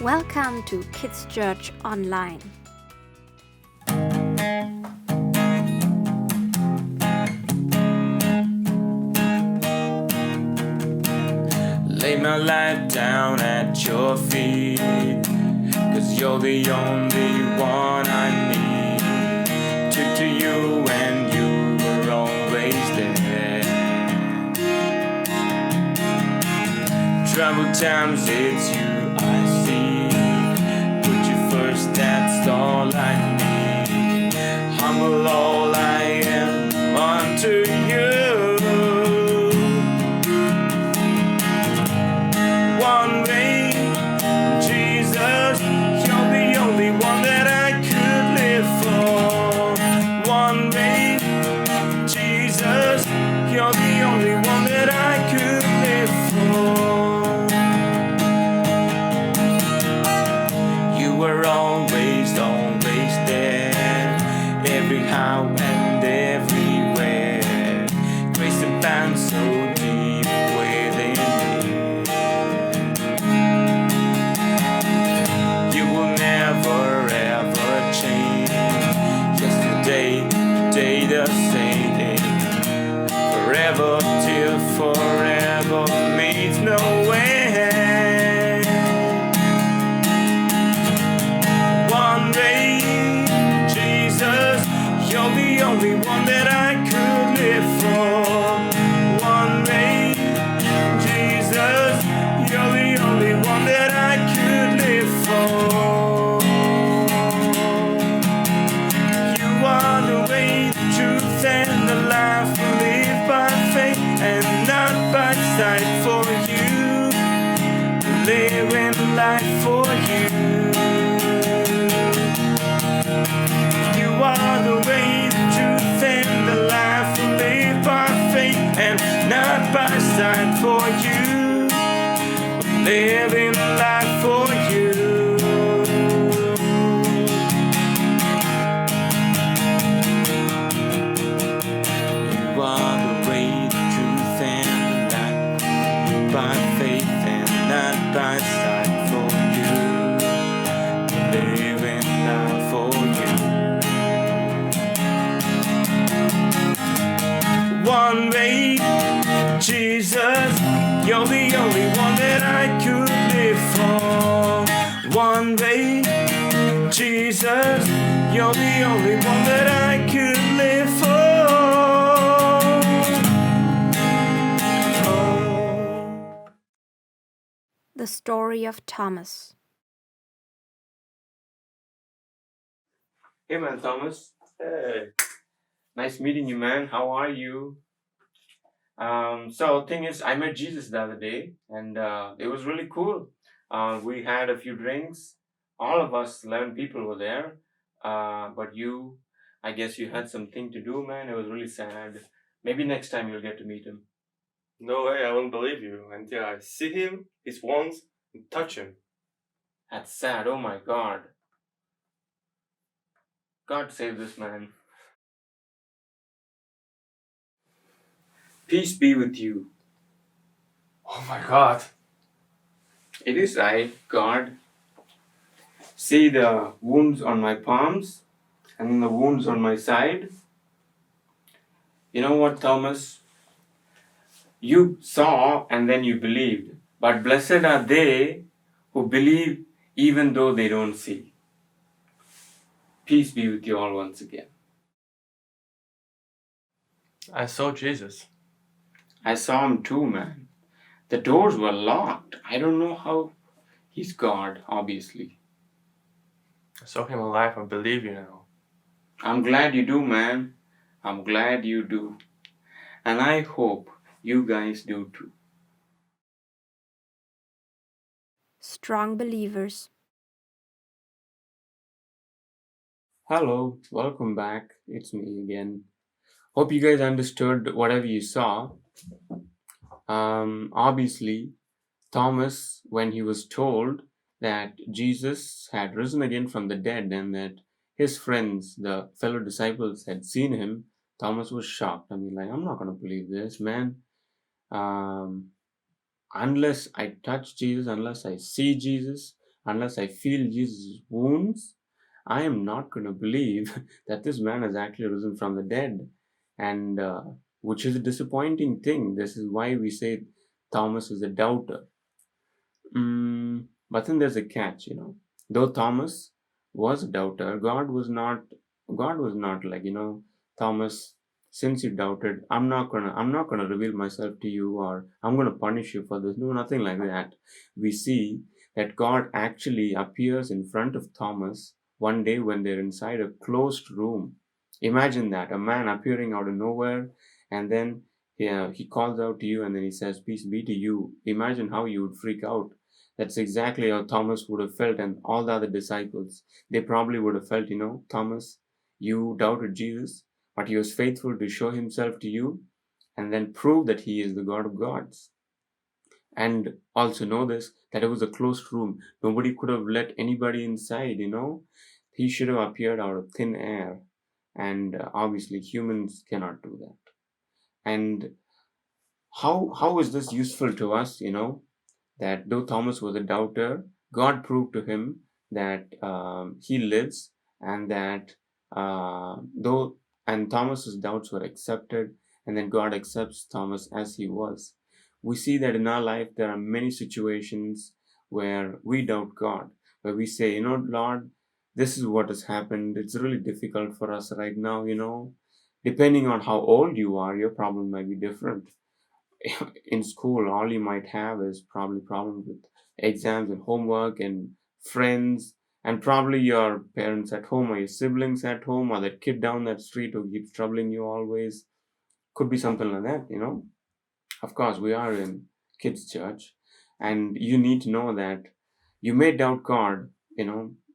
Welcome to Kids Church Online. Lay my life down at your feet, 'cause you're the only one I need. Took to you and you were always there. Troubled times, it's you I see. Put you first, that's all I need. Humble all I am unto you. One way, Jesus, you're the only one that I could live for. One way, Jesus, you're the only one that I could live for. You were always there, every how and everywhere. Grace and found so deep within me. You will never ever change. Yesterday, today, the same thing. Forever till forever means no end. One day, Jesus, you're the only one that I could live for. One day, Jesus, you're the only one that I could live for. You are the way, the truth, and the life. We live by faith and not by sight. For you, living life for you. You are the way, the truth, and the life. We live by faith and not by sight. For you, living life for you. You are the way, the truth, and the life. By faith and not by sight. For you, living life for you. One way, Jesus, you're the only one that I could live for. One way, Jesus, you're the only one that I could live for. The story of Thomas. Hey man, Thomas. Hey. Nice meeting you, man. How are you? So thing is, I met Jesus the other day, and it was really cool. We had a few drinks. All of us, 11 people, were there. But you, I guess you had something to do, man. It was really sad. Maybe next time you'll get to meet him. No way, I won't believe you until I see him, his once, and touch him. That's sad. Oh my God. God save this man. Peace be with you. Oh my God. It is I, God. See the wounds on my palms and the wounds on my side. You know what, Thomas? You saw and then you believed. But blessed are they who believe even though they don't see. Peace be with you all once again. I saw Jesus. I saw him too, man. The doors were locked. I don't know how. He's God, obviously. I saw him alive. I believe you now. I'm glad you do, man. I'm glad you do. And I hope you guys do too. Strong believers. Hello, welcome back. It's me again. Hope you guys understood whatever you saw. Obviously, Thomas, when he was told that Jesus had risen again from the dead and that his friends, the fellow disciples, had seen him, Thomas was shocked. I mean, like, I'm not going to believe this, man. Unless I touch Jesus, unless I see Jesus, unless I feel Jesus' wounds, I am not going to believe that this man has actually risen from the dead. And which is a disappointing thing. This is why we say Thomas is a doubter. But then there's a catch, Though Thomas was a doubter, God was not. God was not like, Thomas. Since you doubted, I'm not gonna reveal myself to you, or I'm gonna punish you for this. No, nothing like that. We see that God actually appears in front of Thomas one day when they're inside a closed room. Imagine that, a man appearing out of nowhere, and then he calls out to you, and then he says, "Peace be to you." Imagine how you would freak out. That's exactly how Thomas would have felt, and all the other disciples. They probably would have felt, Thomas, you doubted Jesus, but he was faithful to show himself to you and then prove that he is the God of gods. And also know this, that it was a closed room. Nobody could have let anybody inside, He should have appeared out of thin air. And obviously, humans cannot do that. And how is this useful to us, that though Thomas was a doubter, God proved to him that he lives, and that though and Thomas's doubts were accepted, and then God accepts Thomas as he was. We see that in our life there are many situations where we doubt God, where we say, Lord, this is what has happened. It's really difficult for us right now, Depending on how old you are, your problem might be different. In school, all you might have is probably problems with exams and homework and friends, and probably your parents at home, or your siblings at home, or that kid down that street who keeps troubling you always. Could be something like that, Of course, we are in kids' church, and you need to know that you may doubt God,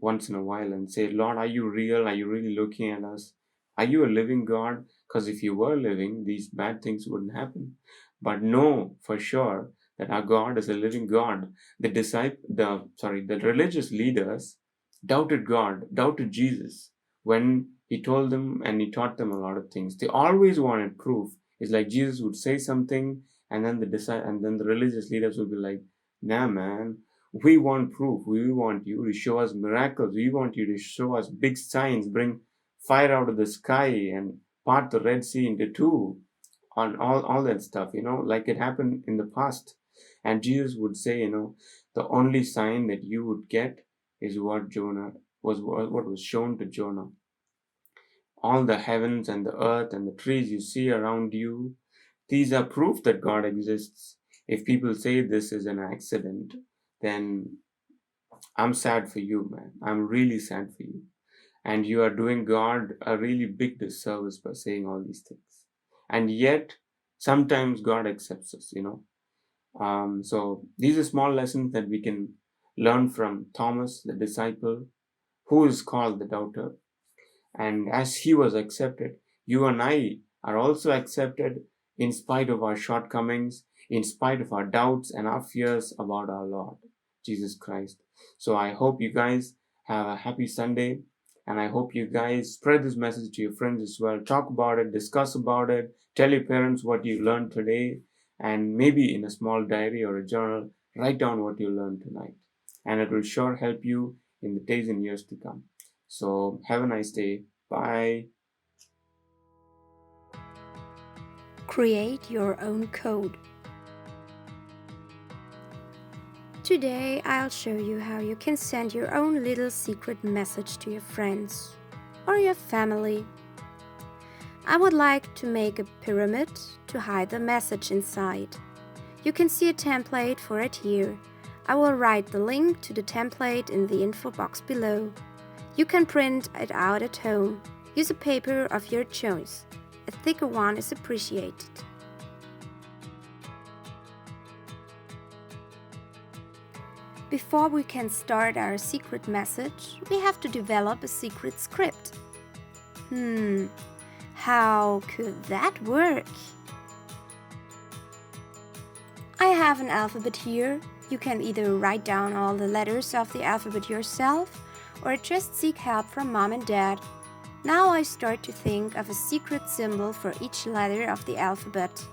once in a while, and say, Lord, are you real? Are you really looking at us? Are you a living God? Because if you were living, these bad things wouldn't happen. But know for sure that our God is a living God. The religious leaders doubted God, doubted Jesus when he told them and he taught them a lot of things. They always wanted proof. It's like Jesus would say something, and then the religious leaders would be like, "Nah, man, we want proof. We want you to show us miracles. We want you to show us big signs, bring fire out of the sky and part the Red Sea into two, on all that stuff, like it happened in the past." And Jesus would say, the only sign that you would get is what was shown to Jonah. All the heavens and the earth and the trees you see around you, these are proof that God exists. If people say this is an accident, then I'm sad for you, man. I'm really sad for you. And you are doing God a really big disservice by saying all these things. And yet, sometimes God accepts us, So these are small lessons that we can learn from Thomas, the disciple, who is called the doubter. And as he was accepted, you and I are also accepted in spite of our shortcomings, in spite of our doubts and our fears about our Lord, Jesus Christ. So I hope you guys have a happy Sunday, and I hope you guys spread this message to your friends as well. Talk about it, discuss about it, tell your parents what you learned today, and maybe in a small diary or a journal, write down what you learned tonight. And it will sure help you in the days and years to come. So have a nice day. Bye. Create your own code. Today I'll show you how you can send your own little secret message to your friends or your family. I would like to make a pyramid to hide the message inside. You can see a template for it here. I will write the link to the template in the info box below. You can print it out at home. Use a paper of your choice. A thicker one is appreciated. Before we can start our secret message, we have to develop a secret script. How could that work? I have an alphabet here. You can either write down all the letters of the alphabet yourself, or just seek help from mom and dad. Now I start to think of a secret symbol for each letter of the alphabet.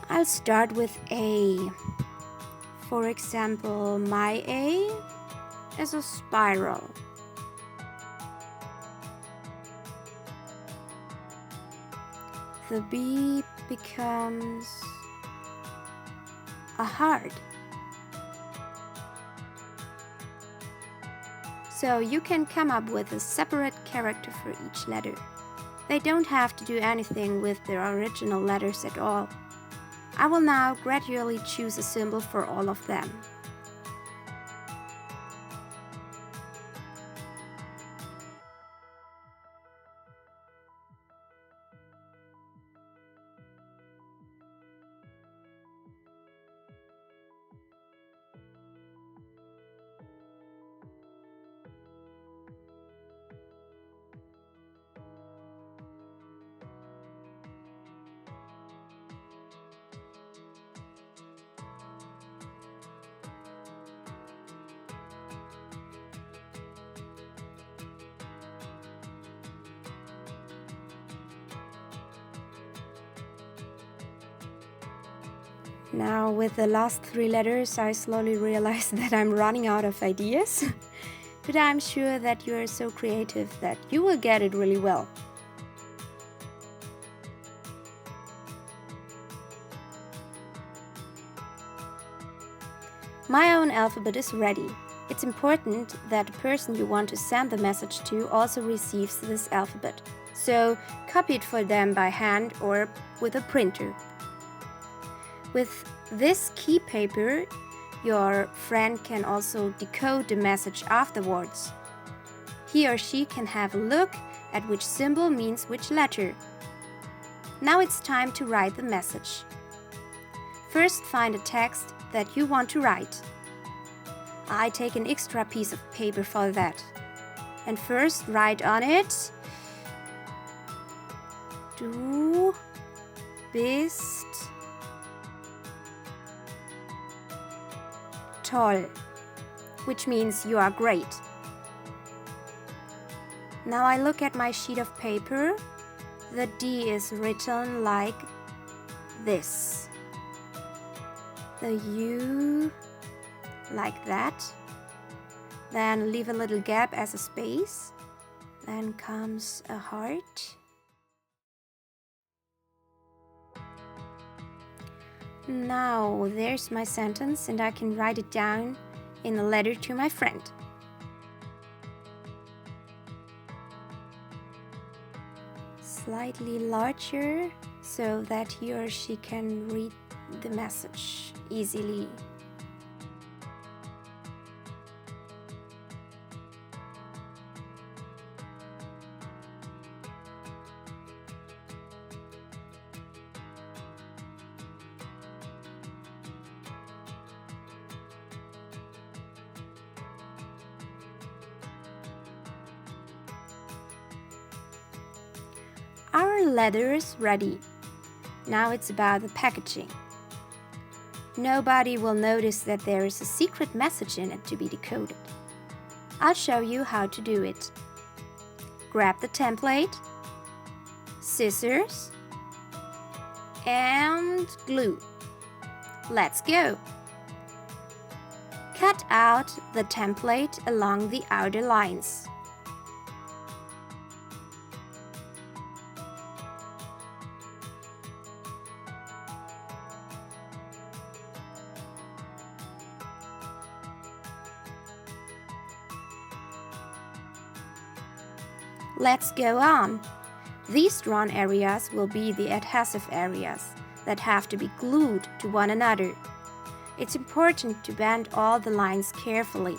I'll start with A. For example, my A is a spiral. The B becomes a heart. So you can come up with a separate character for each letter. They don't have to do anything with their original letters at all. I will now gradually choose a symbol for all of them. Now with the last 3 letters, I slowly realize that I'm running out of ideas. But I'm sure that you're so creative that you will get it really well. My own alphabet is ready. It's important that the person you want to send the message to also receives this alphabet. So copy it for them by hand or with a printer. With this key paper, your friend can also decode the message afterwards. He or she can have a look at which symbol means which letter. Now it's time to write the message. First, find a text that you want to write. I take an extra piece of paper for that. And first write on it: Du bist toll, which means you are great. Now I look at my sheet of paper. The D is written like this. The U like that. Then leave a little gap as a space. Then comes a heart. Now there's my sentence, and I can write it down in a letter to my friend. Slightly larger so that he or she can read the message easily. Our letter is ready. Now it's about the packaging. Nobody will notice that there is a secret message in it to be decoded. I'll show you how to do it. Grab the template, scissors, and glue. Let's go! Cut out the template along the outer lines. Let's go on. These drawn areas will be the adhesive areas that have to be glued to one another. It's important to bend all the lines carefully.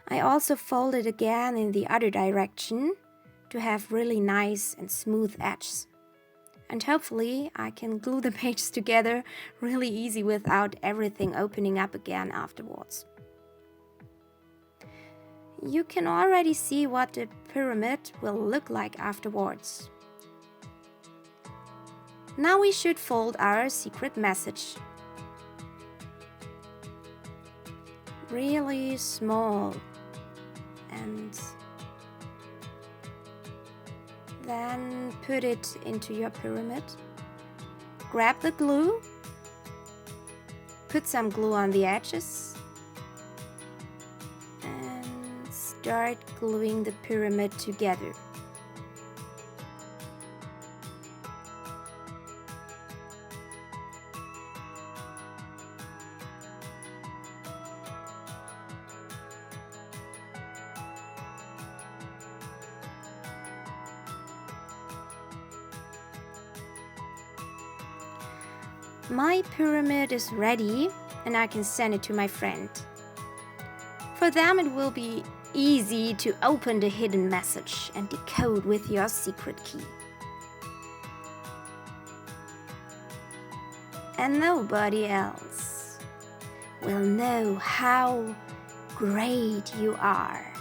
I also fold it again in the other direction to have really nice and smooth edges. And hopefully I can glue the pages together really easy without everything opening up again afterwards. You can already see what the pyramid will look like afterwards. Now we should fold our secret message. really small, and then put it into your pyramid. Grab the glue, put some glue on the edges, and start gluing the pyramid together. My pyramid is ready and I can send it to my friend. For them it will be easy to open the hidden message and decode with your secret key. And nobody else will know how great you are.